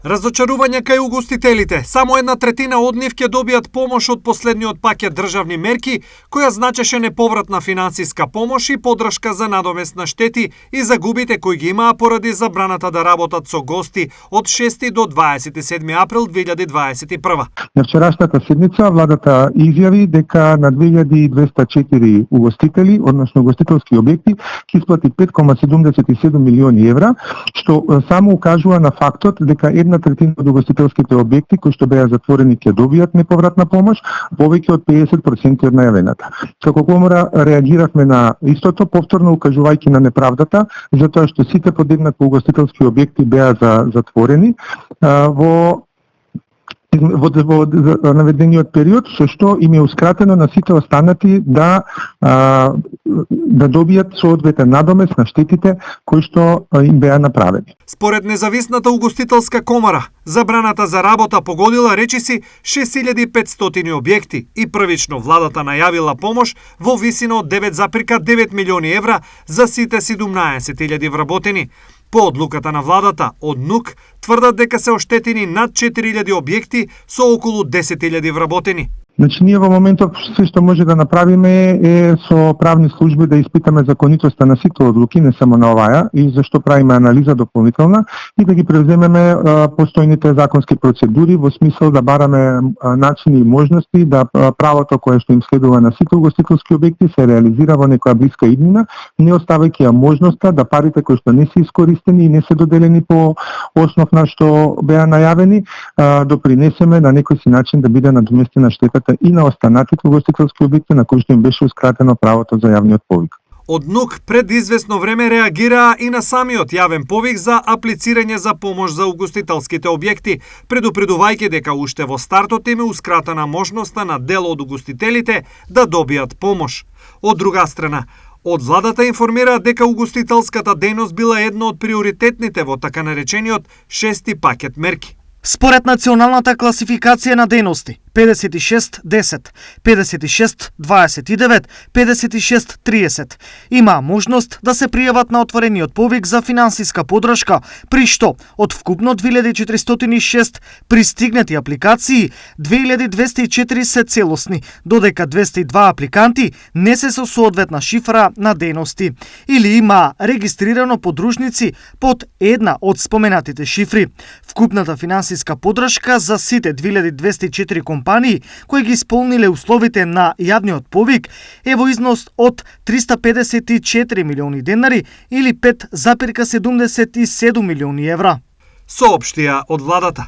Разочарување кај угостителите. Само 1/3 од нив ќе добијат помош од последниот пакет државни мерки, која значеше неповратна финансиска помош и подршка за надомест на штети и загубите кои ги имаа поради забраната да работат со гости од 6 до 27 април 2021. На вчерашната седница владата изјави дека на 2204 угостители, односно угостителски објекти, ќе исплати 5,77 милиони евра, што само укажува на фактот дека 1/3 од угостителските објекти кои што беа затворени ќе добијат неповратна помош, повеќе од 50% од најавената. Како комора реагиравме на истото, повторно укажувајќи на неправдата, затоа што сите подеднакво угостителски објекти беа затворени во наведениот период, со што им еускратено на сите останати да добијат соодветен надомест на штетите кои што им беа направени. Според независната угостителска комора, забраната за работа погодила речиси 6500 објекти и првично владата најавила помош во висина од 9,9 милиони евра за сите 17.000 вработени. По одлуката на владата, од НУК тврдат дека се оштетени над 4000 објекти со околу 10.000 вработени. Значи, ние во моментот се што може да направиме е со правни служби да испитаме законитоста на сите одлуки, не само на оваа, и зашто правиме анализа дополнителна и да ги превземеме постојните законски процедури во смисол да бараме начини и можности да правото кое што им следува на сите угостителски објекти се реализира во некоја блиска иднина, не оставајќи ја можноста да парите кои што не се искористени и не се доделени по основ на што беа најавени, допринесеме на некој си начин да биде надоместена штетата и на останатите угостителски објекти на кои што им беше ускратено правото за јавниот повик. Од НУК пред известно време реагираа и на самиот јавен повик за аплицирање за помош за угостителските објекти, предупредувајќи дека уште во стартот им е ускратена можноста на дел од угостителите да добијат помош. Од друга страна, од владата информира дека угостителската дејност била едно од приоритетните во така наречениот 6-ти пакет мерки. Според националната класификација на дејности 56-10, 56-29, 56-30 има можност да се пријават на отворениот повик за финансиска подршка, при што од вкупно 2406 пристигнати апликации, 2204 се целосни, додека 202 апликанти не се со соодветна шифра на дејности или има регистрирано подружници под една од споменатите шифри. Вкупната финансиска подршка за сите 2204 компании кои ги исполниле условите на јавниот повик е во износ од 354 милиони денари или 5,77 милиони евра. Соопштија од владата.